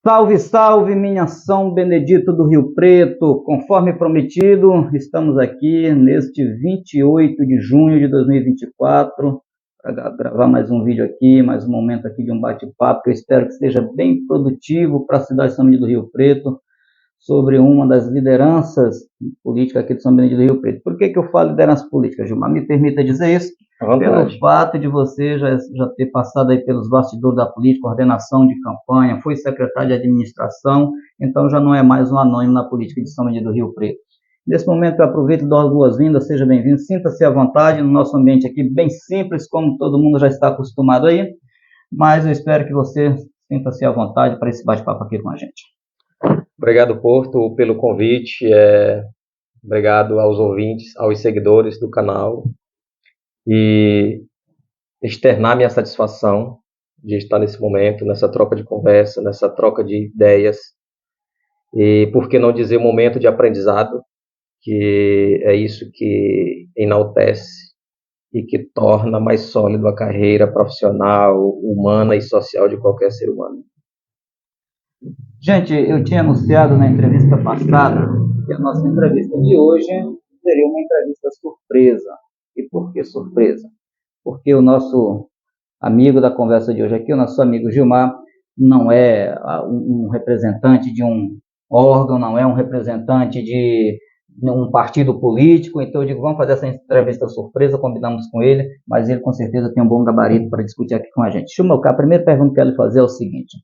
Salve, salve, minha São Benedito do Rio Preto! Conforme prometido, estamos aqui neste 28 de junho de 2024 para gravar mais um vídeo aqui, mais um momento aqui de um bate-papo que eu espero que seja bem produtivo para a cidade de São Benedito do Rio Preto, sobre uma das lideranças políticas aqui de São Benedito do Rio Preto. Por que eu falo liderança política, Gilmar? Me permita dizer isso? Pelo fato de você já ter passado aí pelos bastidores da política, coordenação de campanha, foi secretário de administração, então já não é mais um anônimo na política de São Benedito do Rio Preto. Nesse momento eu aproveito e dou as boas-vindas, seja bem-vindo, sinta-se à vontade no nosso ambiente aqui, bem simples, como todo mundo já está acostumado aí, mas eu espero que você sinta-se à vontade para esse bate-papo aqui com a gente. Obrigado, Porto, pelo convite, obrigado aos ouvintes, aos seguidores do canal, e externar minha satisfação de estar nesse momento, nessa troca de conversa, nessa troca de ideias, e por que não dizer momento de aprendizado, que é isso que enaltece e que torna mais sólido a carreira profissional, humana e social de qualquer ser humano. Gente, eu tinha anunciado na entrevista passada que a nossa entrevista de hoje seria uma entrevista surpresa. E por que surpresa? Porque o nosso amigo da conversa de hoje aqui, o nosso amigo Gilmar, não é um representante de um órgão, não é um representante de um partido político, então eu digo, vamos fazer essa entrevista surpresa, combinamos com ele, mas ele com certeza tem um bom gabarito para discutir aqui com a gente. Gilmar, a primeira pergunta que eu quero lhe fazer é o seguinte,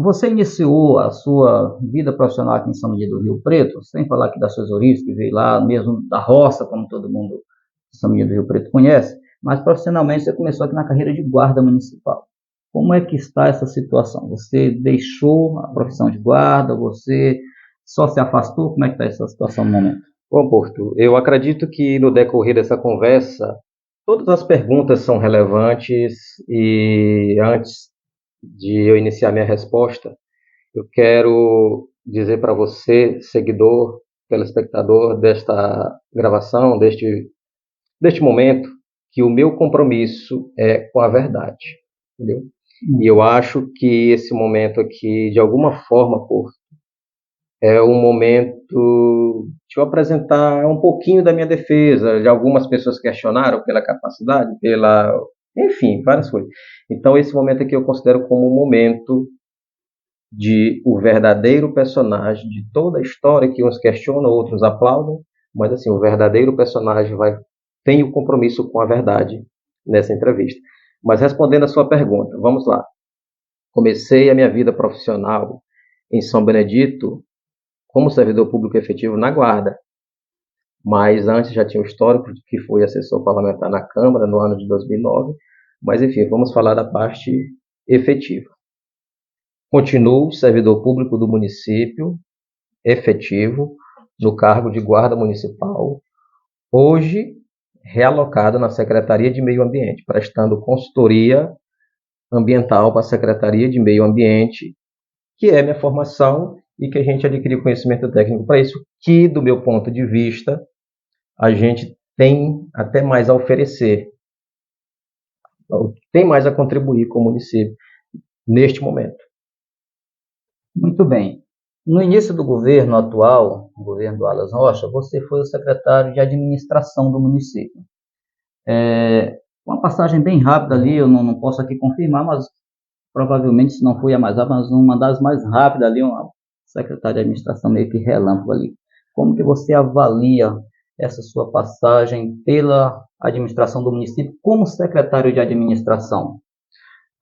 você iniciou a sua vida profissional aqui em São Benedito do Rio Preto, sem falar aqui das suas origens, que veio lá mesmo da roça, como todo mundo de São Benedito do Rio Preto conhece, mas profissionalmente você começou aqui na carreira de guarda municipal. Como é que está essa situação? Você deixou a profissão de guarda? Você só se afastou? Como é que está essa situação no momento? Bom, Porto, eu acredito que no decorrer dessa conversa, todas as perguntas são relevantes e antes de eu iniciar minha resposta, eu quero dizer para você, seguidor, telespectador desta gravação, deste momento, que o meu compromisso é com a verdade, entendeu? E eu acho que esse momento aqui, de alguma forma, Porto, é um momento de eu apresentar um pouquinho da minha defesa. De algumas pessoas questionaram pela capacidade, enfim, várias coisas. Então, esse momento aqui eu considero como um momento de o verdadeiro personagem de toda a história, que uns questionam, outros aplaudem, mas assim, o verdadeiro personagem tem o compromisso com a verdade nessa entrevista. Mas respondendo a sua pergunta, vamos lá. Comecei a minha vida profissional em São Benedito como servidor público efetivo na Guarda, mas antes já tinha um histórico de que fui assessor parlamentar na Câmara no ano de 2009, mas enfim, vamos falar da parte efetiva. Continuo servidor público do município, efetivo, no cargo de guarda municipal, hoje realocado na Secretaria de Meio Ambiente, prestando consultoria ambiental para a Secretaria de Meio Ambiente, que é minha formação e que a gente adquiriu conhecimento técnico para isso, que, do meu ponto de vista, a gente tem até mais a oferecer, tem mais a contribuir com o município neste momento. Muito bem. No início do governo atual, o governo do Alas Rocha, você foi o secretário de administração do município. Uma passagem bem rápida ali, eu não posso aqui confirmar, mas provavelmente, se não foi a mais rápida, mas uma das mais rápidas ali, uma secretária de administração meio que relâmpago ali. Como que você avalia essa sua passagem pela administração do município como secretário de administração?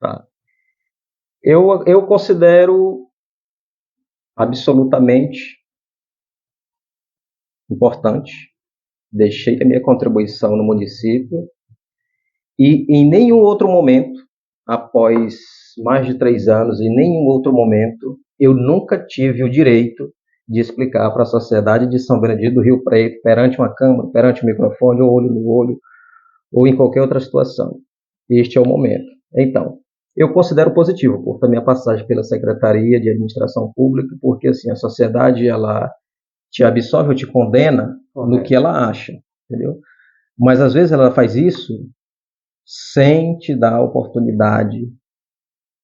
Tá. Eu considero absolutamente importante, deixei a minha contribuição no município e em nenhum outro momento, após mais de 3 anos, em nenhum outro momento, eu nunca tive o direito de explicar para a sociedade de São Benedito do Rio Preto, perante uma câmera, perante um microfone, ou olho no olho, ou em qualquer outra situação. Este é o momento. Então, eu considero positivo por a minha passagem pela Secretaria de Administração Pública, porque assim, a sociedade ela te absolve ou te condena no que ela acha, entendeu? Mas às vezes ela faz isso sem te dar a oportunidade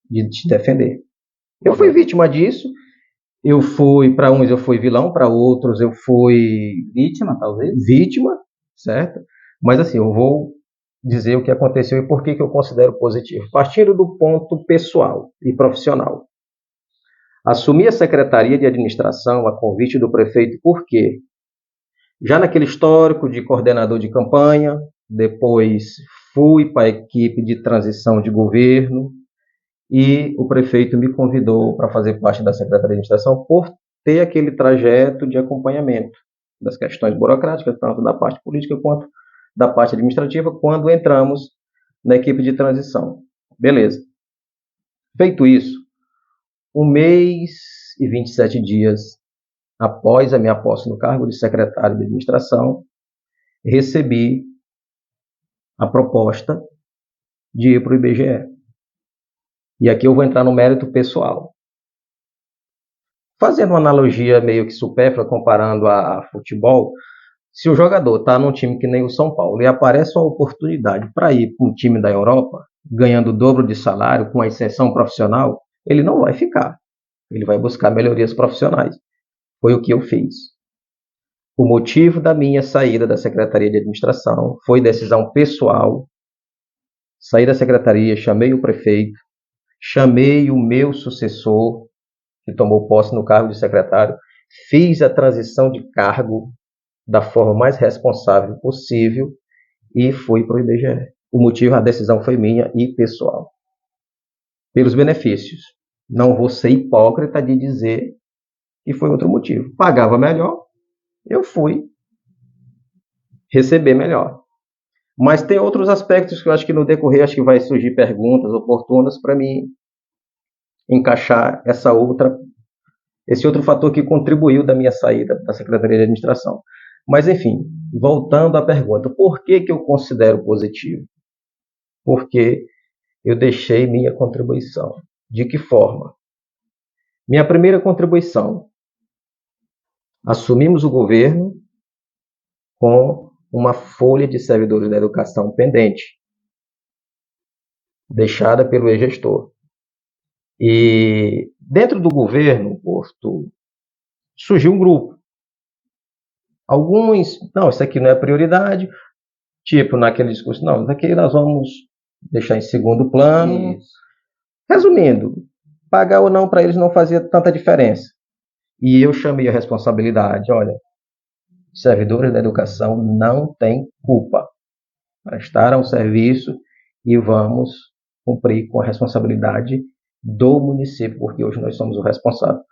de te defender. Eu fui vítima disso. Para uns eu fui vilão, para outros eu fui vítima, talvez. Vítima, certo? Mas assim, eu vou dizer o que aconteceu e por que eu considero positivo. Partindo do ponto pessoal e profissional. Assumi a Secretaria de Administração a convite do prefeito, por quê? Já naquele histórico de coordenador de campanha, depois fui para a equipe de transição de governo e o prefeito me convidou para fazer parte da Secretaria de Administração por ter aquele trajeto de acompanhamento das questões burocráticas, tanto da parte política quanto da parte administrativa, quando entramos na equipe de transição. Beleza. Feito isso, 1 mês e 27 dias após a minha posse no cargo de secretário de administração, recebi a proposta de ir para o IBGE. E aqui eu vou entrar no mérito pessoal. Fazendo uma analogia meio que supérflua, comparando a futebol, se o jogador está num time que nem o São Paulo e aparece uma oportunidade para ir para um time da Europa, ganhando o dobro de salário, com a ascensão profissional, ele não vai ficar. Ele vai buscar melhorias profissionais. Foi o que eu fiz. O motivo da minha saída da Secretaria de Administração foi decisão pessoal. Saí da secretaria, chamei o prefeito, chamei o meu sucessor, que tomou posse no cargo de secretário, fiz a transição de cargo da forma mais responsável possível e fui para o IBGE. O motivo, a decisão foi minha e pessoal. Pelos benefícios. Não vou ser hipócrita de dizer que foi outro motivo. Pagava melhor, eu fui receber melhor. Mas tem outros aspectos que eu acho que no decorrer acho que vai surgir perguntas oportunas para mim encaixar esse outro fator que contribuiu da minha saída da Secretaria de Administração. Mas, enfim, voltando à pergunta, por que eu considero positivo? Porque eu deixei minha contribuição. De que forma? Minha primeira contribuição. Assumimos o governo com uma folha de servidores da educação pendente, deixada pelo ex-gestor. E dentro do governo, Porto, surgiu um grupo. Alguns, não, isso aqui não é prioridade, tipo naquele discurso, não, isso aqui nós vamos deixar em segundo plano. Isso. Resumindo, pagar ou não para eles não fazia tanta diferença. E eu chamei a responsabilidade, olha, os servidores da educação não têm culpa. Prestaram o serviço e vamos cumprir com a responsabilidade do município, porque hoje nós somos o responsável.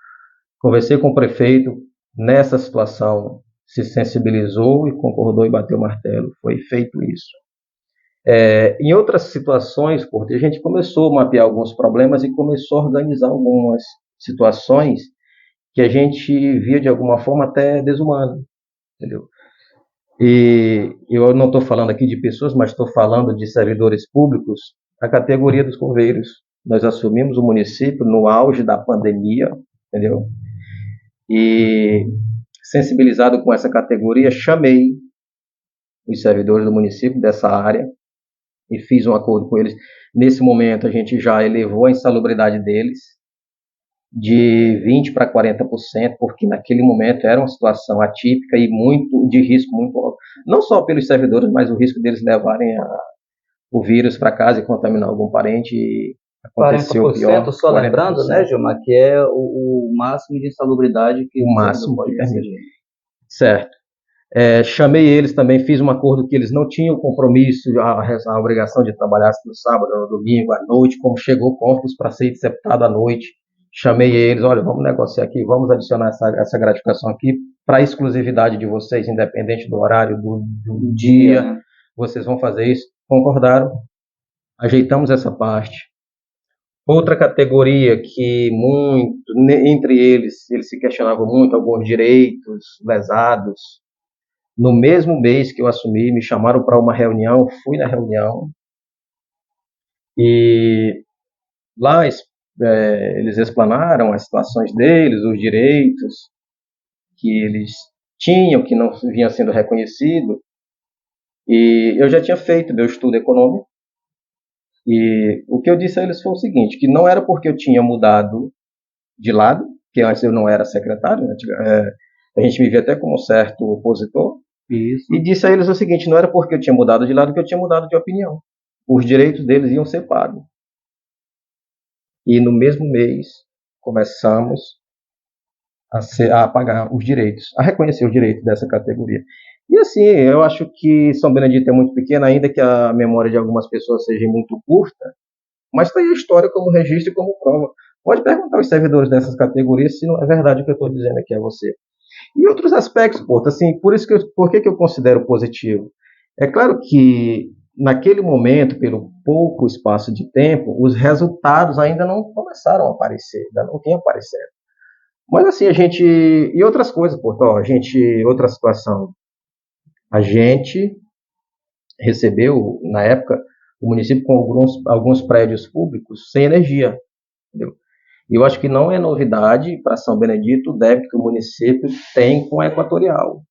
Conversei com o prefeito, nessa situação se sensibilizou e concordou e bateu o martelo. Foi feito isso. Em outras situações, porque a gente começou a mapear alguns problemas e começou a organizar algumas situações que a gente via de alguma forma até desumana, entendeu? E eu não estou falando aqui de pessoas, mas estou falando de servidores públicos, a categoria dos coveiros. Nós assumimos o município no auge da pandemia, entendeu? E sensibilizado com essa categoria, chamei os servidores do município dessa área e fiz um acordo com eles. Nesse momento, a gente já elevou a insalubridade deles de 20% para 40%, porque naquele momento era uma situação atípica e muito de risco muito alto. Não só pelos servidores, mas o risco deles levarem o vírus para casa e contaminar algum parente. E aconteceu 40%, pior. só 40%. Lembrando, né, Gilmar, que é o máximo de insalubridade que o máximo pode permitir. Certo. Chamei eles também, fiz um acordo que eles não tinham compromisso, a obrigação de trabalhar no sábado, no domingo, à noite, como chegou corpus para ser interceptado à noite. Chamei eles, olha, vamos negociar aqui, vamos adicionar essa gratificação aqui para exclusividade de vocês, independente do horário, do dia, né? Vocês vão fazer isso. Concordaram, ajeitamos essa parte. Outra categoria que entre eles se questionavam muito, alguns direitos lesados. No mesmo mês que eu assumi, me chamaram para uma reunião, fui na reunião e lá eles explanaram as situações deles, os direitos que eles tinham, que não vinha sendo reconhecido. E eu já tinha feito meu estudo econômico e o que eu disse a eles foi o seguinte, que não era porque eu tinha mudado de lado, que antes eu não era secretário, né? A gente me via até como um certo opositor, Isso. e disse a eles o seguinte: não era porque eu tinha mudado de lado que eu tinha mudado de opinião. Os direitos deles iam ser pagos. E no mesmo mês começamos a pagar os direitos, a reconhecer os direitos dessa categoria. E assim, eu acho que São Benedito é muito pequeno, ainda que a memória de algumas pessoas seja muito curta, mas está aí a história como registro e como prova. Pode perguntar aos servidores dessas categorias se não é verdade o que eu estou dizendo aqui a você. E outros aspectos, Porto, assim, por que eu considero positivo? É claro que naquele momento, pelo pouco espaço de tempo, os resultados ainda não começaram a aparecer, ainda não tinham aparecido. Mas assim, e outras coisas, Porto, outra situação. A gente recebeu, na época, o município com alguns prédios públicos sem energia, entendeu? E eu acho que não é novidade para São Benedito o débito que o município tem com a Equatorial.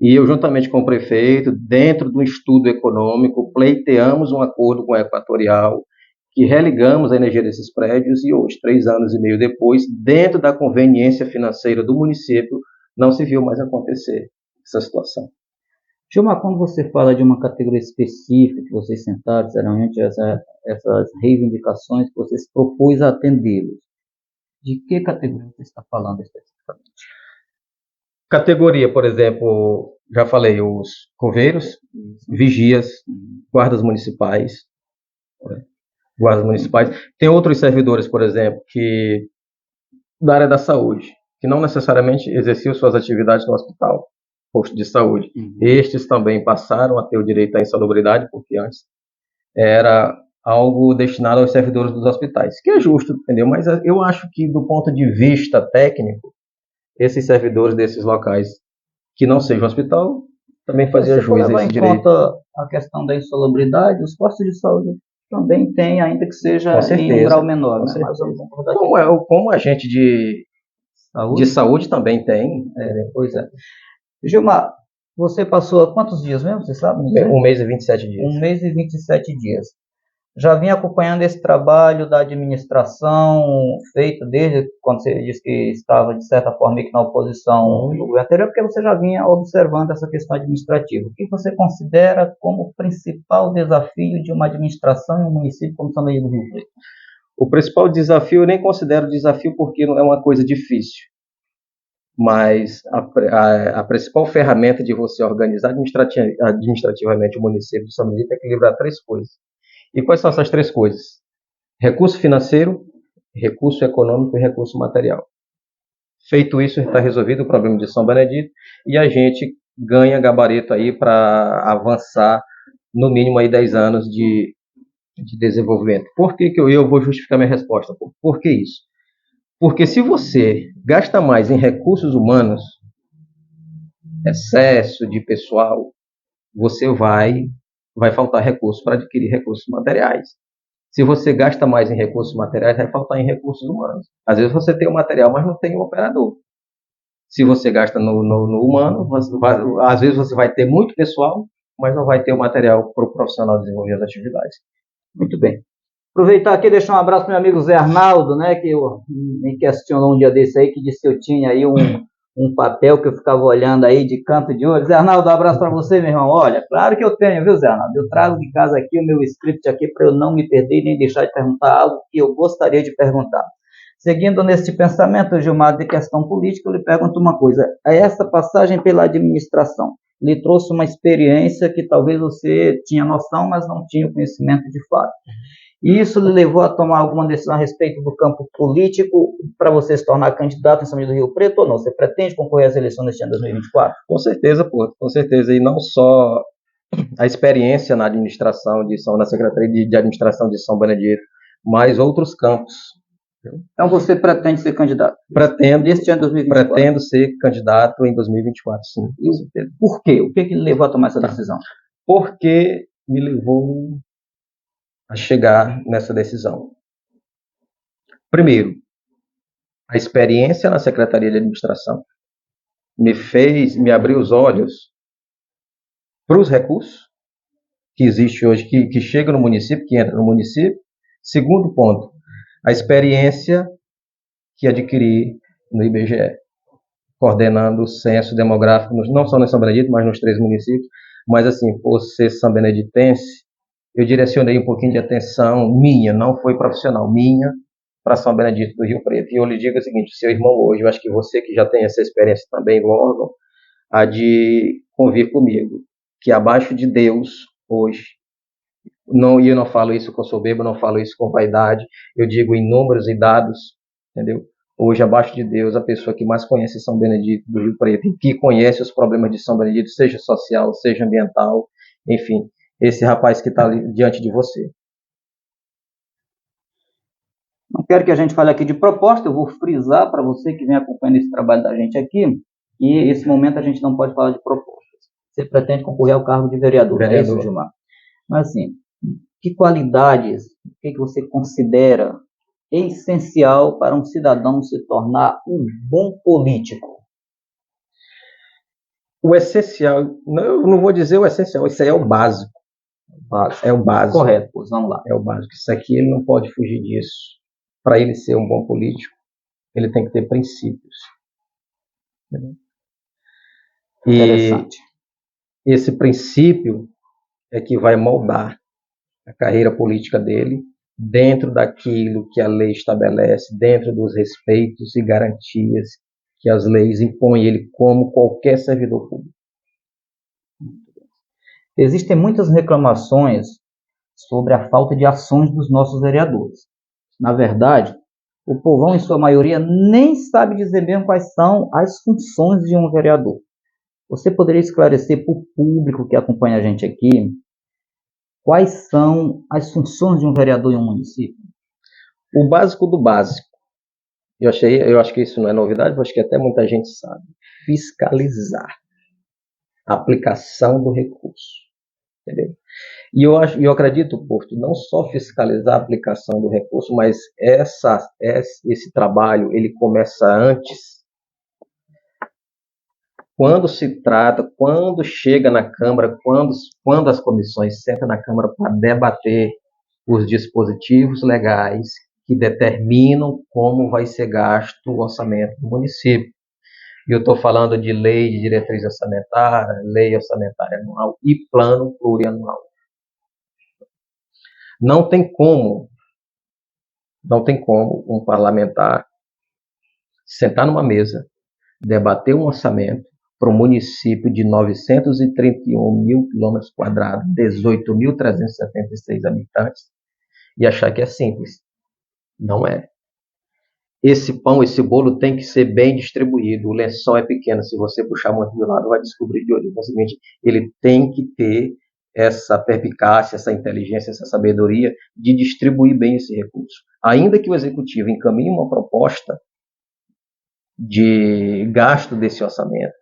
E eu, juntamente com o prefeito, dentro do estudo econômico, pleiteamos um acordo com a Equatorial, que religamos a energia desses prédios, e hoje, 3 anos e meio depois, dentro da conveniência financeira do município, não se viu mais acontecer essa situação. Gilmar, quando você fala de uma categoria específica que vocês sentaram, geralmente essas reivindicações que vocês propôs a atendê-los, de que categoria você está falando especificamente? Categoria, por exemplo, já falei, os coveiros, vigias, guardas municipais. Tem outros servidores, por exemplo, que da área da saúde, que não necessariamente exerciam suas atividades no hospital, posto de saúde. Estes também passaram a ter o direito à insalubridade, porque antes era algo destinado aos servidores dos hospitais, que é justo, entendeu? Mas eu acho que, do ponto de vista técnico, esses servidores desses locais que não sejam hospital também faziam jus a esse direito. Em conta a questão da insalubridade, os postos de saúde também têm, ainda que seja em um grau menor, né? Mas como agente de saúde também tem. Pois é. Gilmar, você passou quantos dias mesmo, você sabe? 1 mês e 27 dias. 1 mês e 27 dias. Já vinha acompanhando esse trabalho da administração feito desde quando você disse que estava, de certa forma, na oposição no governo anterior, porque você já vinha observando essa questão administrativa. O que você considera como o principal desafio de uma administração em um município como São Benedito do Rio Preto? O principal desafio eu nem considero desafio porque não é uma coisa difícil. Mas a principal ferramenta de você organizar administrativamente o município de São Benedito é equilibrar 3 coisas. E quais são essas 3 coisas? Recurso financeiro, recurso econômico e recurso material. Feito isso, está resolvido o problema de São Benedito e a gente ganha gabarito aí para avançar no mínimo aí 10 anos de desenvolvimento. Por que eu vou justificar minha resposta? Por que isso? Porque se você gasta mais em recursos humanos, excesso de pessoal, você vai faltar recursos para adquirir recursos materiais. Se você gasta mais em recursos materiais, vai faltar em recursos humanos. Às vezes você tem o material, mas não tem o operador. Se você gasta no humano, às vezes você vai ter muito pessoal, mas não vai ter o material para o profissional desenvolver as atividades. Muito bem. Aproveitar aqui e deixar um abraço para meu amigo Zé Arnaldo, né, que me questionou um dia desse aí, que disse que eu tinha aí um papel que eu ficava olhando aí de canto de olho. Zé Arnaldo, um abraço para você, meu irmão. Olha, claro que eu tenho, viu, Zé Arnaldo? Eu trago de casa aqui o meu script aqui para eu não me perder e nem deixar de perguntar algo que eu gostaria de perguntar. Seguindo neste pensamento, Gilmar, de questão política, eu lhe pergunto uma coisa. Essa passagem pela administração lhe trouxe uma experiência que talvez você tinha noção, mas não tinha conhecimento de fato. E isso lhe levou a tomar alguma decisão a respeito do campo político para você se tornar candidato em São Benedito do Rio Preto ou não? Você pretende concorrer às eleições deste ano de 2024? Com certeza, pô, com certeza. E não só a experiência na administração na Secretaria de Administração de São Benedito, mas outros campos. Então você pretende ser candidato? Pretendo. Este ano de 2024? Pretendo ser candidato em 2024, sim. Isso. Por quê? O que lhe levou a tomar essa decisão? Porque me levou a chegar nessa decisão. Primeiro, a experiência na Secretaria de Administração me abriu os olhos para os recursos que existe hoje, que chega no município, que entra no município. Segundo ponto, a experiência que adquiri no IBGE, coordenando o censo demográfico, não só no São Benedito, mas nos 3 municípios. Mas, assim, por ser são beneditense, eu direcionei um pouquinho de atenção minha, não foi profissional, minha, para São Benedito do Rio Preto. E eu lhe digo o seguinte, seu irmão hoje, eu acho que você que já tem essa experiência também do órgão, há de convir comigo, que abaixo de Deus, hoje, e eu não falo isso com soberba, não falo isso com vaidade, eu digo em números e dados, entendeu? Hoje, abaixo de Deus, a pessoa que mais conhece São Benedito do Rio Preto, e que conhece os problemas de São Benedito, seja social, seja ambiental, enfim, esse rapaz que está ali diante de você. Não quero que a gente fale aqui de proposta, eu vou frisar para você que vem acompanhando esse trabalho da gente aqui, que esse momento a gente não pode falar de propostas. Você pretende concorrer ao cargo de vereador, é isso, Gilmar? Mas assim, que qualidades, o que você considera essencial para um cidadão se tornar um bom político? O essencial, eu não vou dizer o essencial, isso aí é o básico. É o básico. Correto, pois vamos lá. É o básico. Isso aqui ele não pode fugir disso. Para ele ser um bom político, ele tem que ter princípios. Interessante. E esse princípio é que vai moldar a carreira política dele dentro daquilo que a lei estabelece, dentro dos respeitos e garantias que as leis impõem ele como qualquer servidor público. Existem muitas reclamações sobre a falta de ações dos nossos vereadores. Na verdade, o povão, em sua maioria, nem sabe dizer mesmo quais são as funções de um vereador. Você poderia esclarecer para o público que acompanha a gente aqui quais são as funções de um vereador em um município? O básico do básico. Eu acho que isso não é novidade, eu acho que até muita gente sabe. Fiscalizar a aplicação do recurso. Entendeu? E eu acredito, Porto, não só fiscalizar a aplicação do recurso, mas esse trabalho ele começa antes. Quando se trata, quando chega na Câmara, quando as comissões sentam na Câmara para debater os dispositivos legais que determinam como vai ser gasto o orçamento do município. E eu estou falando de lei de diretriz orçamentária, lei orçamentária anual e plano plurianual. Não tem como um parlamentar sentar numa mesa, debater um orçamento para um município de 931 mil quilômetros quadrados, 18.376 habitantes, e achar que é simples. Não é. Esse pão, esse bolo tem que ser bem distribuído. O lençol é pequeno. Se você puxar muito de lado, vai descobrir de olho. Simplesmente, ele tem que ter essa perspicácia, essa inteligência, essa sabedoria de distribuir bem esse recurso. Ainda que o executivo encaminhe uma proposta de gasto desse orçamento,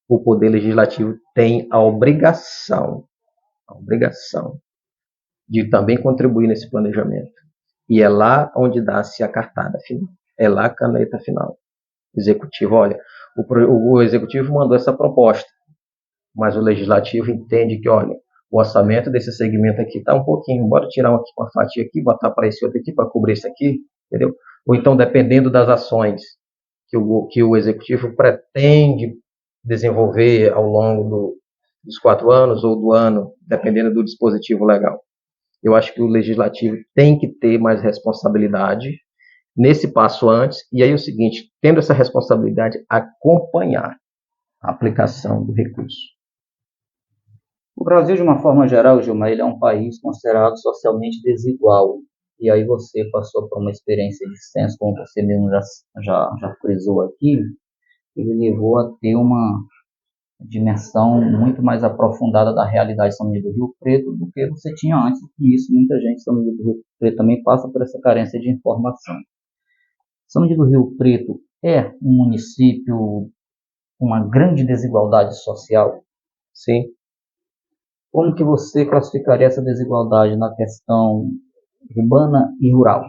o Poder Legislativo tem a obrigação de também contribuir nesse planejamento. E é lá onde dá-se a cartada final. É lá a caneta final. Executivo, olha, o Executivo mandou essa proposta, mas o Legislativo entende que, olha, o orçamento desse segmento aqui está um pouquinho, bora tirar uma fatia aqui, botar para esse outro aqui, para cobrir esse aqui, entendeu? Ou então, dependendo das ações que o Executivo pretende desenvolver ao longo dos 4 anos ou do ano, dependendo do dispositivo legal. Eu acho que o Legislativo tem que ter mais responsabilidade nesse passo antes, e aí é o seguinte, tendo essa responsabilidade, acompanhar a aplicação do recurso. O Brasil, de uma forma geral, Gilmar, ele é um país considerado socialmente desigual. E aí você passou por uma experiência de censo, como você mesmo já frisou aqui, ele levou a ter uma dimensão muito mais aprofundada da realidade de São Benedito do Rio Preto do que você tinha antes. E isso, muita gente de São Benedito do Rio Preto também passa por essa carência de informação. São Benedito do Rio Preto é um município com uma grande desigualdade social? Sim. Como que você classificaria essa desigualdade na questão urbana e rural?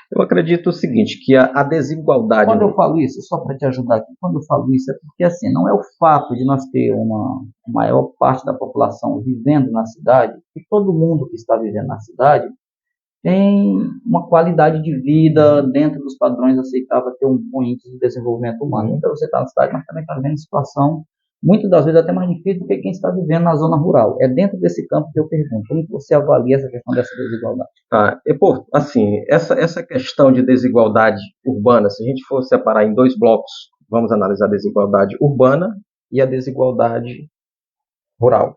Eu acredito o seguinte, que a desigualdade... Quando eu falo isso, só para te ajudar aqui, quando eu falo isso é porque assim, não é o fato de nós ter uma maior parte da população vivendo na cidade, que todo mundo que está vivendo na cidade tem uma qualidade de vida dentro dos padrões aceitáveis, ter um bom índice de desenvolvimento humano. Então você está na cidade, mas também está vivendo situação, muitas das vezes até mais difícil do que quem está vivendo na zona rural. É dentro desse campo que eu pergunto, como você avalia essa questão dessa desigualdade? Assim, essa questão de desigualdade urbana, se a gente for separar em dois blocos, vamos analisar a desigualdade urbana e a desigualdade rural.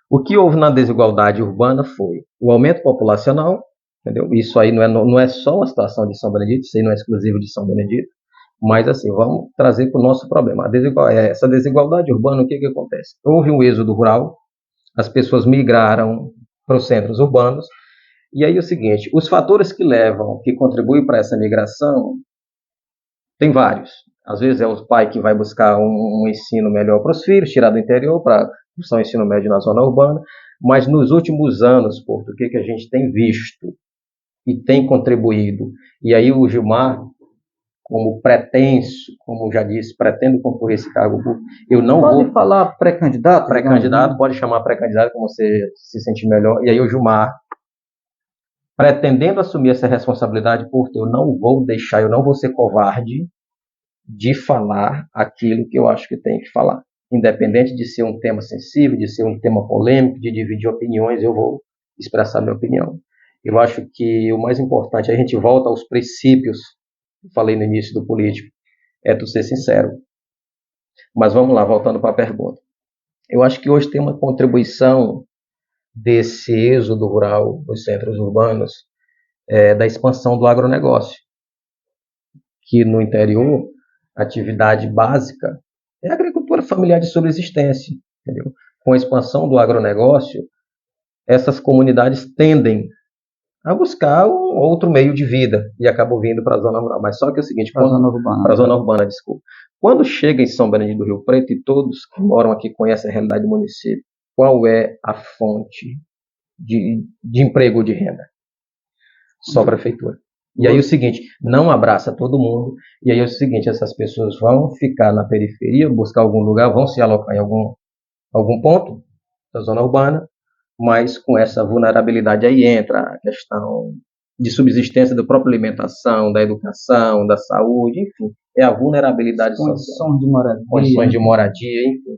O que houve na desigualdade urbana foi o aumento populacional, entendeu? Isso aí não é só uma situação de São Benedito, isso aí não é exclusivo de São Benedito, mas assim, vamos trazer para o nosso problema. Essa desigualdade urbana, o que acontece? Houve um êxodo rural, as pessoas migraram para os centros urbanos, e aí é o seguinte, os fatores que contribuem para essa migração, tem vários. Às vezes é o pai que vai buscar um ensino melhor para os filhos, tirar do interior para buscar um ensino médio na zona urbana, mas nos últimos anos, Porto, o que a gente tem visto e tem contribuído, e aí o Gilmar, como pretenso, como já disse, pretendo concorrer esse cargo público, eu não pode falar pré-candidato? Pré-candidato, pode chamar pré-candidato, como você se sentir melhor, e aí o Gilmar, pretendendo assumir essa responsabilidade, Porto, eu não vou ser covarde de falar aquilo que eu acho que tem que falar. Independente de ser um tema sensível, de ser um tema polêmico, de dividir opiniões, eu vou expressar minha opinião. Eu acho que o mais importante, a gente volta aos princípios, falei no início do político, é tu ser sincero. Mas vamos lá, voltando para a pergunta. Eu acho que hoje tem uma contribuição desse êxodo rural nos centros urbanos, da expansão do agronegócio, que no interior, a atividade básica é a agricultura familiar de subsistência, entendeu? Com a expansão do agronegócio, essas comunidades tendem a buscar um outro meio de vida e acabam vindo para a zona rural. Mas só que é o seguinte, para a zona urbana, desculpa. Quando chega em São Benedito do Rio Preto, e todos que moram aqui conhecem a realidade do município, qual é a fonte de emprego ou de renda? Só a prefeitura. E aí o seguinte, não abraça todo mundo, e aí é o seguinte, essas pessoas vão ficar na periferia, buscar algum lugar, vão se alocar em algum ponto da zona urbana, mas com essa vulnerabilidade aí entra a questão de subsistência da própria alimentação, da educação, da saúde, enfim, é a vulnerabilidade social. Condições de moradia, enfim.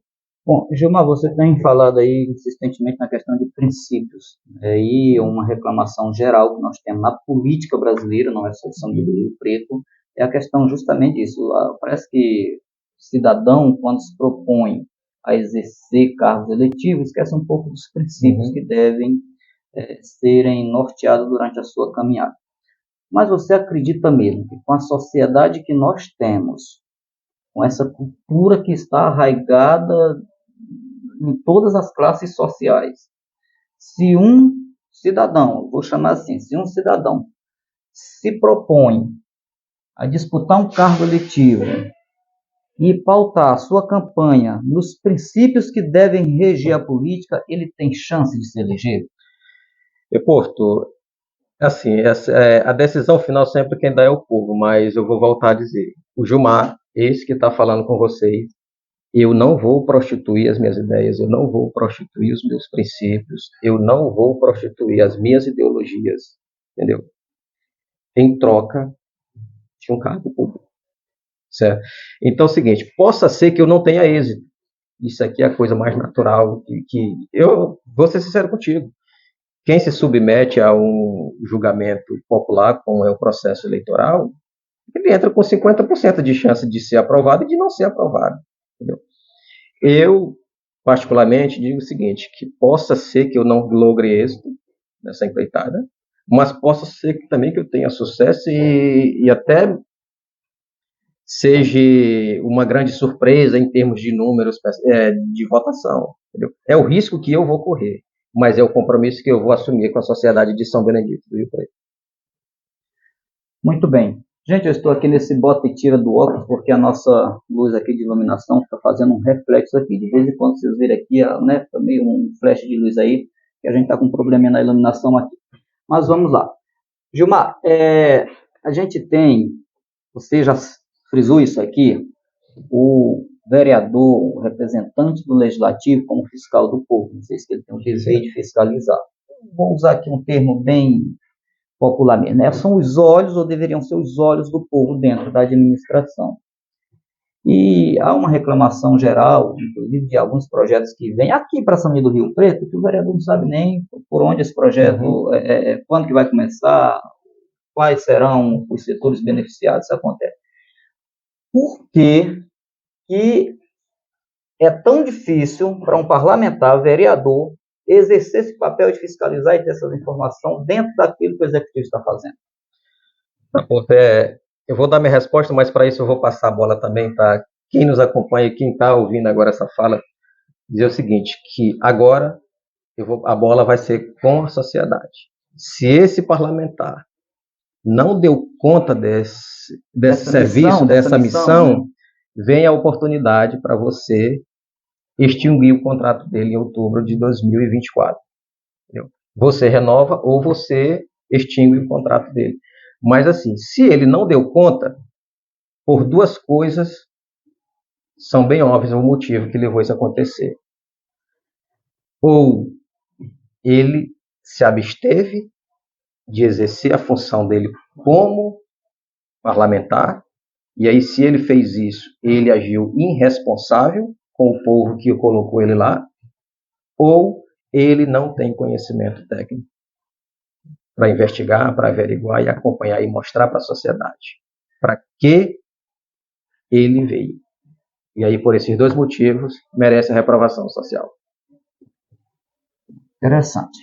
Bom, Gilmar, você tem falado aí insistentemente na questão de princípios. Aí uma reclamação geral que nós temos na política brasileira, não é só de São Miguel do Rio Preto, é a questão justamente disso. Parece que o cidadão, quando se propõe a exercer cargos eletivos, esquece um pouco dos princípios que devem serem norteados durante a sua caminhada. Mas você acredita mesmo que com a sociedade que nós temos, com essa cultura que está arraigada em todas as classes sociais, se um cidadão, vou chamar assim, se um cidadão se propõe a disputar um cargo eletivo e pautar a sua campanha nos princípios que devem reger a política, ele tem chance de se eleger? Porto, assim, a decisão final sempre quem dá é o povo, mas eu vou voltar a dizer, o Gilmar, esse que está falando com vocês, eu não vou prostituir as minhas ideias, eu não vou prostituir os meus princípios, eu não vou prostituir as minhas ideologias, entendeu? Em troca de um cargo público, certo? Então é o seguinte, possa ser que eu não tenha êxito, isso aqui é a coisa mais natural, que eu vou ser sincero contigo, quem se submete a um julgamento popular, como é o processo eleitoral, ele entra com 50% de chance de ser aprovado e de não ser aprovado, entendeu? Eu, particularmente, digo o seguinte, que possa ser que eu não logre êxito nessa empreitada, mas possa ser também que eu tenha sucesso e até seja uma grande surpresa em termos de números de votação. Entendeu? É o risco que eu vou correr, mas é o compromisso que eu vou assumir com a sociedade de São Benedito do Rio Preto. Muito bem. Gente, eu estou aqui nesse bota e tira do óculos, porque a nossa luz aqui de iluminação está fazendo um reflexo aqui. De vez em quando vocês verem aqui, né, fica meio um flash de luz aí, que a gente está com um probleminha na iluminação aqui. Mas vamos lá. Gilmar, a gente tem, você já frisou isso aqui, o vereador, o representante do Legislativo como fiscal do povo. Não sei se ele tem o dever de fiscalizar. vou usar aqui um termo bem popularmente, né? São os olhos, ou deveriam ser os olhos do povo dentro da administração. E há uma reclamação geral, inclusive de alguns projetos que vêm aqui para São Luís do Rio Preto, que o vereador não sabe nem por onde esse projeto, quando que vai começar, quais serão os setores beneficiados, isso acontece. Por que é tão difícil para um parlamentar, vereador, exercer esse papel de fiscalizar e ter essas informações dentro daquilo que o executivo está fazendo? Eu vou dar minha resposta, mas para isso eu vou passar a bola também para quem nos acompanha, quem está ouvindo agora essa fala, dizer o seguinte, que agora a bola vai ser com a sociedade. Se esse parlamentar não deu conta desse serviço, dessa missão, vem a oportunidade para você extinguir o contrato dele em outubro de 2024. Entendeu? Você renova ou você extingue o contrato dele. Mas assim, se ele não deu conta, por duas coisas são bem óbvias o motivo que levou isso a acontecer. Ou ele se absteve de exercer a função dele como parlamentar, e aí se ele fez isso, ele agiu irresponsável com o povo que colocou ele lá, ou ele não tem conhecimento técnico para investigar, para averiguar e acompanhar e mostrar para a sociedade para que ele veio. E aí, por esses dois motivos, merece a reprovação social. Interessante.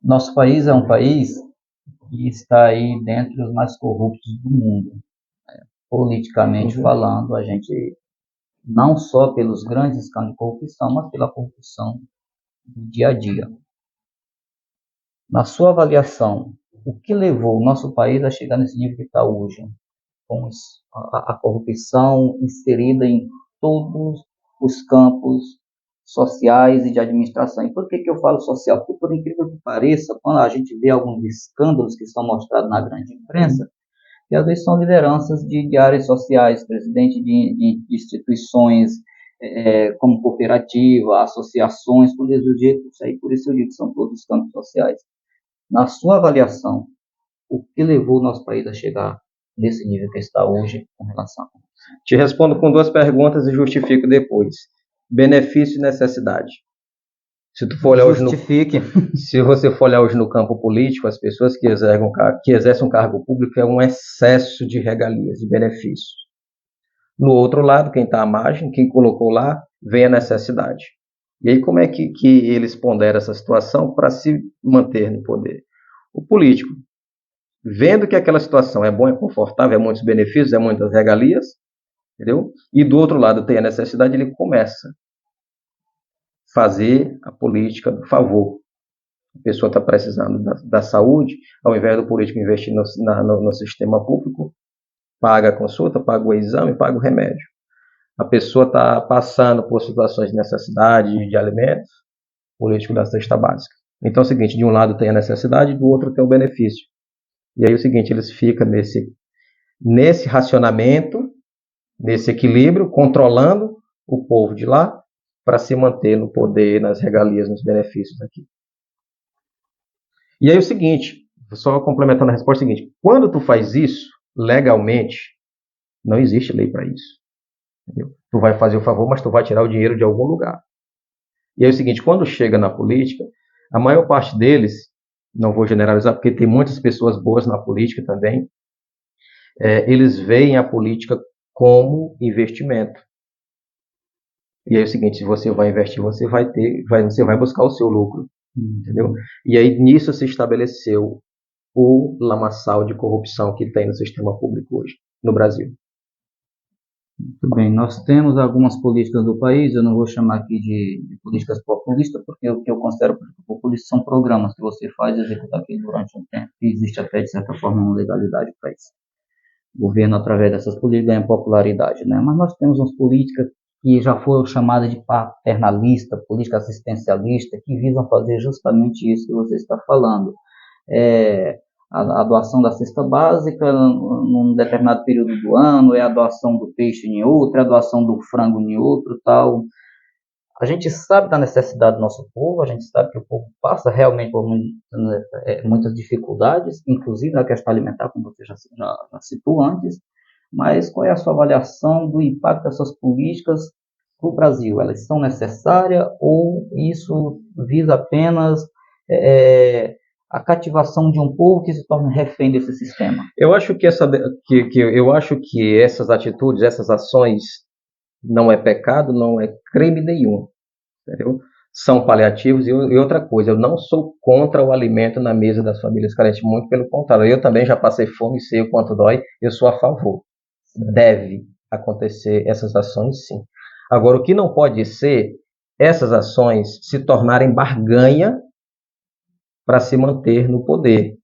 Nosso país é um país que está aí dentre os mais corruptos do mundo. Politicamente falando, a gente, não só pelos grandes escândalos de corrupção, mas pela corrupção do dia a dia. Na sua avaliação, o que levou o nosso país a chegar nesse nível que está hoje? Com a corrupção inserida em todos os campos sociais e de administração. E por que eu falo social? Porque, por incrível que pareça, quando a gente vê alguns escândalos que são mostrados na grande imprensa, que às vezes são lideranças de áreas sociais, presidente de instituições como cooperativa, associações, por isso eu digo que são todos os campos sociais. Na sua avaliação, o que levou o nosso país a chegar nesse nível que está hoje com relação? Te respondo com duas perguntas e justifico depois. Benefício e necessidade. Se você for olhar hoje no campo político, as pessoas que exercem um cargo público é um excesso de regalias, de benefícios. No outro lado, quem está à margem, quem colocou lá, vem a necessidade. E aí como é que eles ponderam essa situação para se manter no poder? O político, vendo que aquela situação é boa, é confortável, é muitos benefícios, é muitas regalias, entendeu? E do outro lado tem a necessidade, ele começa a fazer a política do favor. A pessoa está precisando da saúde, ao invés do político investir no sistema público, paga a consulta, paga o exame, paga o remédio. A pessoa está passando por situações de necessidade de alimentos, o político da cesta básica. Então é o seguinte, de um lado tem a necessidade, do outro tem o benefício. E aí é o seguinte, eles ficam nesse racionamento, nesse equilíbrio, controlando o povo de lá para se manter no poder, nas regalias, nos benefícios aqui. E aí é o seguinte, só complementando a resposta, é o seguinte, quando tu faz isso, legalmente, não existe lei para isso. Entendeu? Tu vai fazer o favor, mas tu vai tirar o dinheiro de algum lugar. E aí é o seguinte, quando chega na política, a maior parte deles, não vou generalizar, porque tem muitas pessoas boas na política também, eles veem a política como investimento. E aí é o seguinte, se você vai investir, você vai buscar o seu lucro. Entendeu? E aí nisso se estabeleceu o lamaçal de corrupção que tem no sistema público hoje, no Brasil. Muito bem, nós temos algumas políticas do país, eu não vou chamar aqui de políticas populistas, porque o que eu considero populista são programas que você faz e executa aqui durante um tempo, e existe até, de certa forma, uma legalidade para isso. O governo, através dessas políticas, ganha popularidade, né? Mas nós temos umas políticas que já foram chamadas de paternalista, política assistencialista, que visam fazer justamente isso que você está falando. A doação da cesta básica num determinado período do ano, é a doação do peixe em outro, é a doação do frango em outro, tal. A gente sabe da necessidade do nosso povo, a gente sabe que o povo passa realmente por muitas dificuldades, inclusive na questão alimentar, como você já citou antes, mas qual é a sua avaliação do impacto dessas políticas para o Brasil? Elas são necessárias ou isso visa apenas a cativação de um povo que se torna refém desse sistema? Eu acho que essas atitudes, essas ações não é pecado, não é crime nenhum, entendeu? São paliativos. E outra coisa, eu não sou contra o alimento na mesa das famílias carentes, muito pelo contrário, eu também já passei fome e sei o quanto dói, eu sou a favor. Deve acontecer essas ações, sim. Agora, o que não pode ser, essas ações se tornarem barganha para se manter no poder.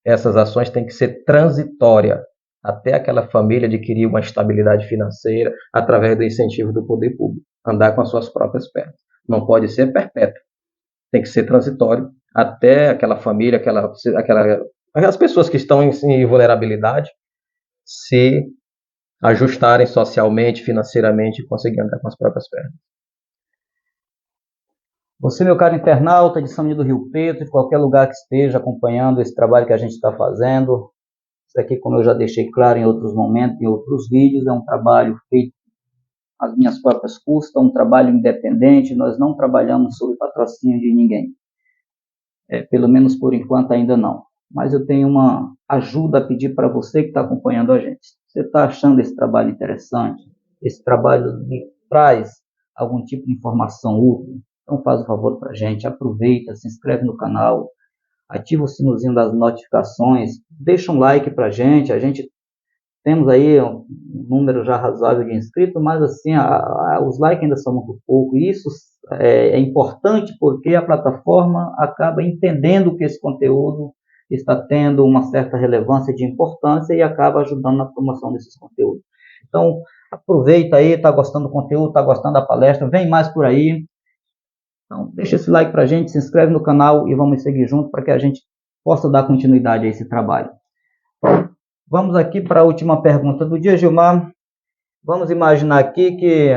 Essas ações têm que ser transitórias, até aquela família adquirir uma estabilidade financeira através do incentivo do poder público, andar com as suas próprias pernas. Não pode ser perpétuo, tem que ser transitório, até aquela família, aquelas pessoas que estão em vulnerabilidade se ajustarem socialmente, financeiramente e conseguir andar com as próprias pernas. Você, meu caro internauta de São Benedito do Rio Preto, de qualquer lugar que esteja acompanhando esse trabalho que a gente está fazendo, isso aqui, como eu já deixei claro em outros momentos, em outros vídeos, é um trabalho feito às minhas próprias custas, um trabalho independente, nós não trabalhamos sob patrocínio de ninguém. Pelo menos por enquanto ainda não. Mas eu tenho uma ajuda a pedir para você que está acompanhando a gente. Você está achando esse trabalho interessante? Esse trabalho lhe traz algum tipo de informação útil? Então faz o favor para a gente, aproveita, se inscreve no canal, ativa o sininho das notificações, deixa um like para a gente temos aí um número já razoável de inscritos, mas assim, os likes ainda são muito pouco, e isso é importante porque a plataforma acaba entendendo que esse conteúdo está tendo uma certa relevância de importância e acaba ajudando na promoção desses conteúdos. Então, aproveita aí, está gostando do conteúdo, está gostando da palestra, vem mais por aí. Então, deixa esse like para a gente, se inscreve no canal e vamos seguir junto para que a gente possa dar continuidade a esse trabalho. Vamos aqui para a última pergunta do dia, Gilmar. Vamos imaginar aqui que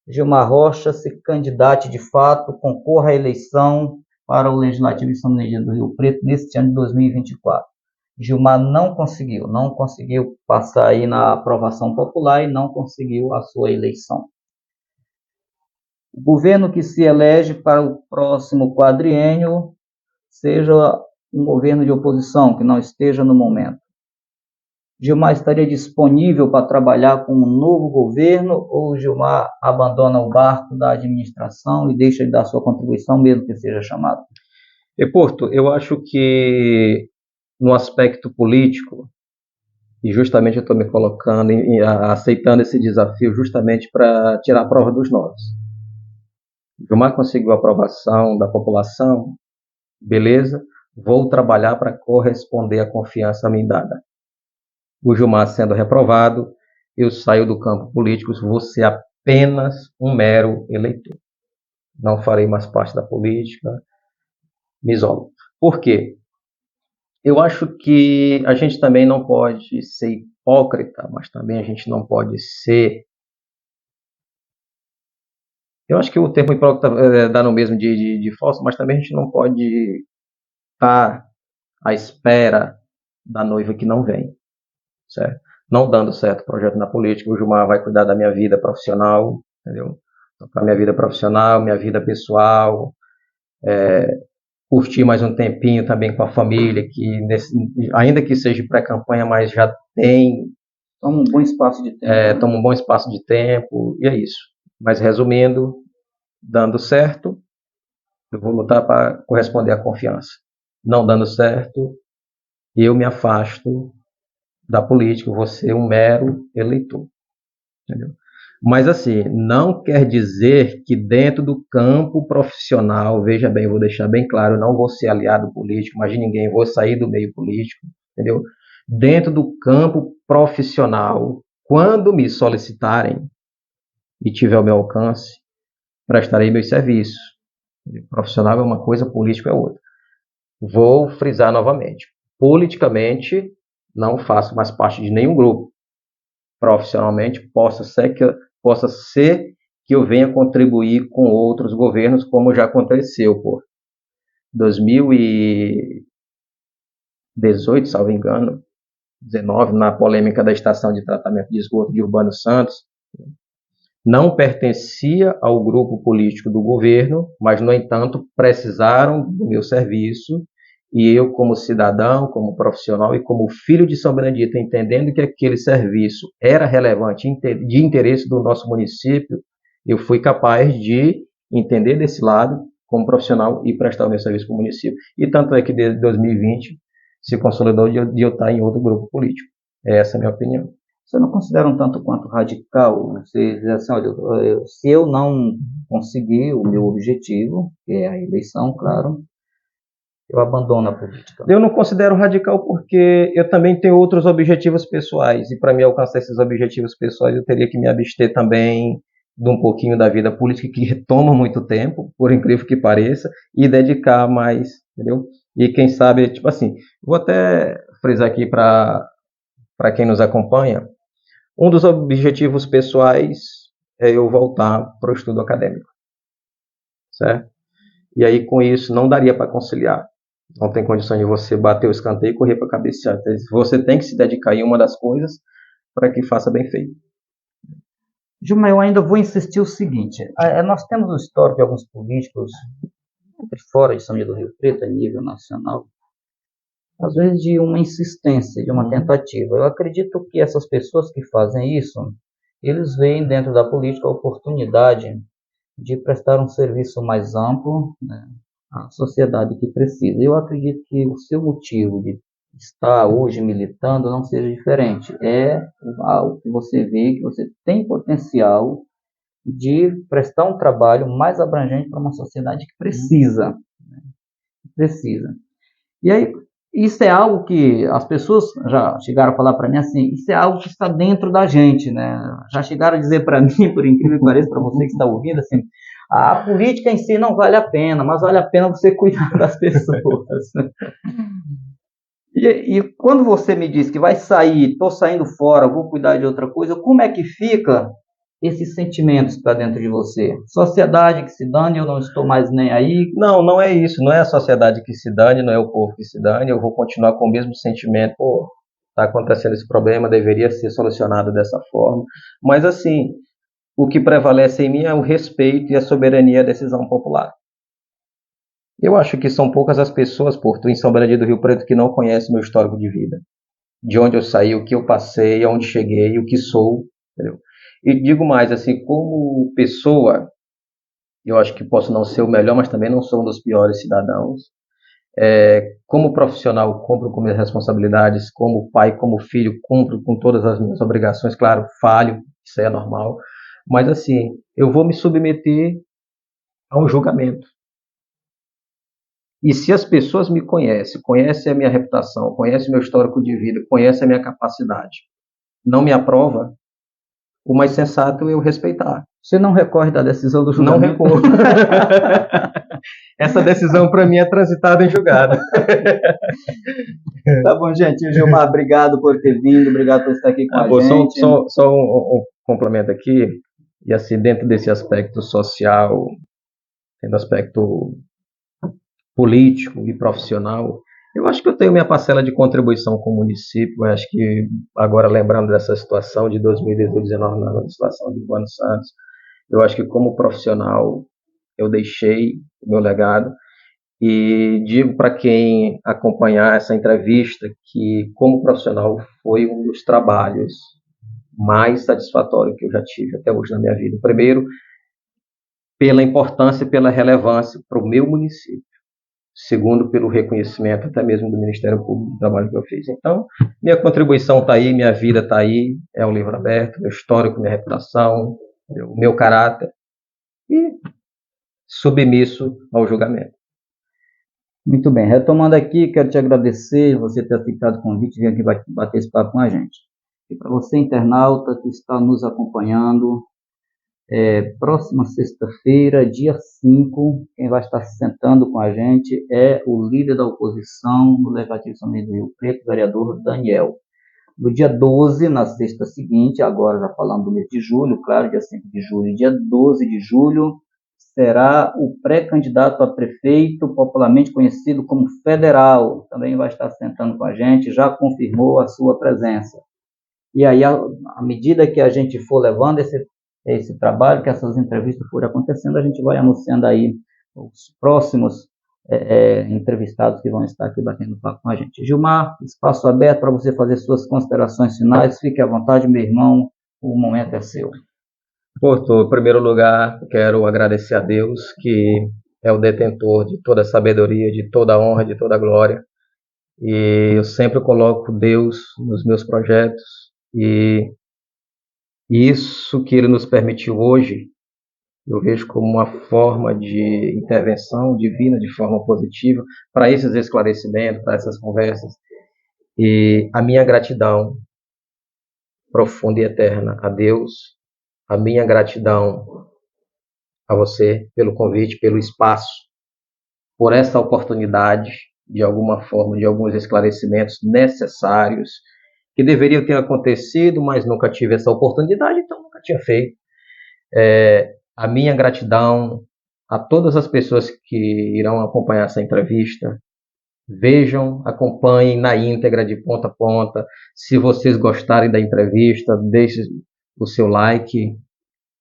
Gilmar Rocha se candidate de fato, concorra à eleição para o Legislativo de São Benedito do Rio Preto neste ano de 2024. Gilmar não conseguiu passar aí na aprovação popular e não conseguiu a sua eleição. O governo que se elege para o próximo quadriênio seja um governo de oposição, que não esteja no momento. Gilmar estaria disponível para trabalhar com um novo governo ou Gilmar abandona o barco da administração e deixa de dar sua contribuição, mesmo que seja chamado? Porto, eu acho que no aspecto político, e justamente eu estou me colocando, aceitando esse desafio justamente para tirar a prova dos 9. Gilmar conseguiu a aprovação da população, beleza, vou trabalhar para corresponder à confiança a mim dada. O Gilmar sendo reprovado, eu saio do campo político, vou ser apenas um mero eleitor. Não farei mais parte da política, me isolo. Por quê? Eu acho que a gente também não pode ser hipócrita, mas também a gente não pode ser... Eu acho que o termo hipócrita dá no mesmo de falso, mas também a gente não pode estar à espera da noiva que não vem, certo? Não dando certo o projeto na política, o Gilmar vai cuidar da minha vida profissional, entendeu? Tocar minha vida profissional, minha vida pessoal, curtir mais um tempinho também com a família, que ainda que seja pré-campanha, mas já tem... Toma um bom espaço de tempo. Toma um bom espaço de tempo, e é isso. Mas resumindo, dando certo, eu vou lutar para corresponder à confiança. Não dando certo, eu me afasto da política, eu vou ser um mero eleitor. Entendeu? Mas assim, não quer dizer que dentro do campo profissional, veja bem, eu vou deixar bem claro, eu não vou ser aliado político, imagine ninguém, vou sair do meio político, entendeu? Dentro do campo profissional, quando me solicitarem e tiver ao meu alcance, prestarei meus serviços. Profissional é uma coisa, político é outra. Vou frisar novamente, politicamente não faço mais parte de nenhum grupo. Profissionalmente possa ser que eu venha contribuir com outros governos, como já aconteceu, por 2018, salvo engano, 19, na polêmica da estação de tratamento de esgoto de Urbano Santos. Não pertencia ao grupo político do governo, mas, no entanto, precisaram do meu serviço, e eu, como cidadão, como profissional e como filho de São Benedito, entendendo que aquele serviço era relevante, de interesse do nosso município, eu fui capaz de entender desse lado, como profissional, e prestar o meu serviço para o município. E tanto é que, desde 2020, se consolidou de eu estar em outro grupo político. Essa é a minha opinião. Você não considera um tanto quanto radical? Você diz assim, olha, se eu não conseguir o meu objetivo, que é a eleição, claro, eu abandono a política. Eu não considero radical porque eu também tenho outros objetivos pessoais, e para me alcançar esses objetivos pessoais eu teria que me abster também de um pouquinho da vida política, que toma muito tempo, por incrível que pareça, e dedicar mais, entendeu? E quem sabe, tipo assim, vou até frisar aqui para quem nos acompanha, um dos objetivos pessoais é eu voltar para o estudo acadêmico, certo? E aí, com isso, não daria para conciliar. Não tem condição de você bater o escanteio e correr para cabecear. Você tem que se dedicar em uma das coisas para que faça bem feito. Gilmar, eu ainda vou insistir o seguinte. Nós temos um histórico de alguns políticos fora de São Miguel do Rio Preto, a nível nacional, às vezes de uma insistência, de uma tentativa. Eu acredito que essas pessoas que fazem isso, eles veem dentro da política a oportunidade de prestar um serviço mais amplo, né, à sociedade que precisa. Eu acredito que o seu motivo de estar hoje militando não seja diferente. É algo que você vê que você tem potencial de prestar um trabalho mais abrangente para uma sociedade que precisa. Né, precisa. E aí, isso é algo que as pessoas já chegaram a falar para mim assim, isso é algo que está dentro da gente, né? Já chegaram a dizer para mim, por incrível que pareça, para você que está ouvindo, assim, a política em si não vale a pena, mas vale a pena você cuidar das pessoas. E quando você me diz que vai sair, estou saindo fora, vou cuidar de outra coisa, como é que fica esses sentimentos para dentro de você? Sociedade que se dane, eu não estou mais nem aí. Não, não é isso. Não é a sociedade que se dane, não é o povo que se dane. Eu vou continuar com o mesmo sentimento. Pô, está acontecendo esse problema, deveria ser solucionado dessa forma. Mas, assim, o que prevalece em mim é o respeito e a soberania à decisão popular. Eu acho que são poucas as pessoas, Porto, em São Benedito do Rio Preto, que não conhecem meu histórico de vida. De onde eu saí, o que eu passei, aonde cheguei, o que sou, entendeu? E digo mais, assim, como pessoa, eu acho que posso não ser o melhor, mas também não sou um dos piores cidadãos. Como profissional, cumpro com minhas responsabilidades, como pai, como filho, cumpro com todas as minhas obrigações, claro, falho, isso é normal, mas assim, eu vou me submeter a um julgamento. E se as pessoas me conhecem, conhecem a minha reputação, conhecem o meu histórico de vida, conhecem a minha capacidade, não me aprova, o mais sensato é eu respeitar. Você não recorre da decisão do julgamento? Não recorro. Essa decisão, para mim, é transitada em julgado. Tá bom, gente. Gilmar, obrigado por ter vindo, obrigado por estar aqui com a gente. Só um complemento aqui, e assim, dentro desse aspecto social, dentro do aspecto político e profissional, eu acho que eu tenho minha parcela de contribuição com o município. Eu acho que, agora lembrando dessa situação de 2019, na situação de Urbano Santos, eu acho que como profissional eu deixei o meu legado, e digo para quem acompanhar essa entrevista que, como profissional, foi um dos trabalhos mais satisfatórios que eu já tive até hoje na minha vida. Primeiro, pela importância e pela relevância para o meu município. Segundo, pelo reconhecimento até mesmo do Ministério Público do trabalho que eu fiz. Então, minha contribuição está aí, minha vida está aí, é um livro aberto, meu histórico, minha reputação, meu caráter, e submisso ao julgamento. Muito bem, retomando aqui, quero te agradecer você ter aceitado o convite e vir aqui bater esse papo com a gente. E para você, internauta, que está nos acompanhando, próxima sexta-feira, dia 5, quem vai estar se sentando com a gente é o líder da oposição no Legislativo de São Luís do Rio Preto, vereador Daniel. No dia 12, na sexta seguinte, agora já falando do mês de julho, claro, dia 5 de julho, dia 12 de julho, será o pré-candidato a prefeito, popularmente conhecido como Federal, também vai estar sentando com a gente, já confirmou a sua presença. E aí, à medida que a gente for levando esse trabalho, que essas entrevistas forem acontecendo, a gente vai anunciando aí os próximos entrevistados que vão estar aqui batendo papo com a gente. Gilmar, espaço aberto para você fazer suas considerações finais. Fique à vontade, meu irmão, o momento é seu. Porto, em primeiro lugar, quero agradecer a Deus, que é o detentor de toda a sabedoria, de toda a honra, de toda a glória. E eu sempre coloco Deus nos meus projetos. E isso que Ele nos permitiu hoje, eu vejo como uma forma de intervenção divina, de forma positiva, para esses esclarecimentos, para essas conversas. E a minha gratidão profunda e eterna a Deus, a minha gratidão a você pelo convite, pelo espaço, por essa oportunidade, de alguma forma, de alguns esclarecimentos necessários, que deveriam ter acontecido, mas nunca tive essa oportunidade, então nunca tinha feito. A minha gratidão a todas as pessoas que irão acompanhar essa entrevista. Vejam, acompanhem na íntegra, de ponta a ponta. Se vocês gostarem da entrevista, deixem o seu like.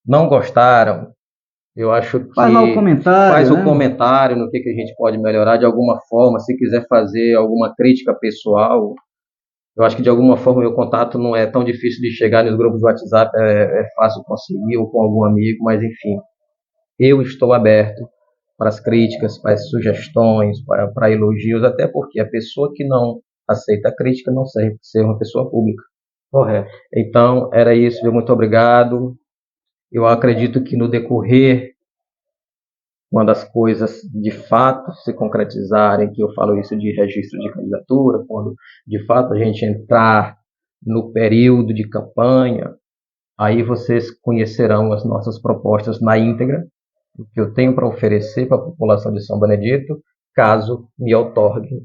Não gostaram? Eu acho que Faz lá o comentário, faz né? o comentário no que a gente pode melhorar de alguma forma. Se quiser fazer alguma crítica pessoal, eu acho que de alguma forma o meu contato não é tão difícil de chegar nos grupos do WhatsApp, é fácil conseguir, ou com algum amigo, mas enfim, eu estou aberto para as críticas, para as sugestões, para elogios, até porque a pessoa que não aceita a crítica não serve para ser uma pessoa pública. Correto. Então, era isso, muito obrigado. Eu acredito que no decorrer, quando as coisas de fato se concretizarem, que eu falo isso de registro de candidatura, quando de fato a gente entrar no período de campanha, aí vocês conhecerão as nossas propostas na íntegra, o que eu tenho para oferecer para a população de São Benedito, caso me outorguem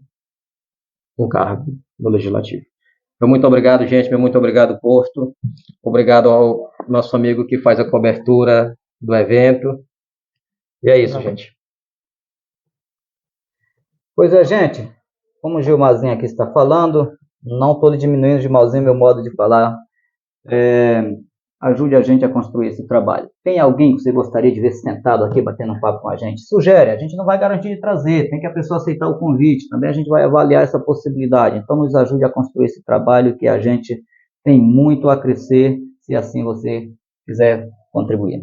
um cargo no Legislativo. Meu muito obrigado, gente. Meu muito obrigado, Porto. Obrigado ao nosso amigo que faz a cobertura do evento. E é isso, gente. Pois é, gente. Como o Gilmarzinho aqui está falando, não estou diminuindo, Gilmarzinho, meu modo de falar. Ajude a gente a construir esse trabalho. Tem alguém que você gostaria de ver sentado aqui batendo um papo com a gente? Sugere, a gente não vai garantir de trazer, tem que a pessoa aceitar o convite, também a gente vai avaliar essa possibilidade. Então nos ajude a construir esse trabalho que a gente tem muito a crescer, se assim você quiser contribuir.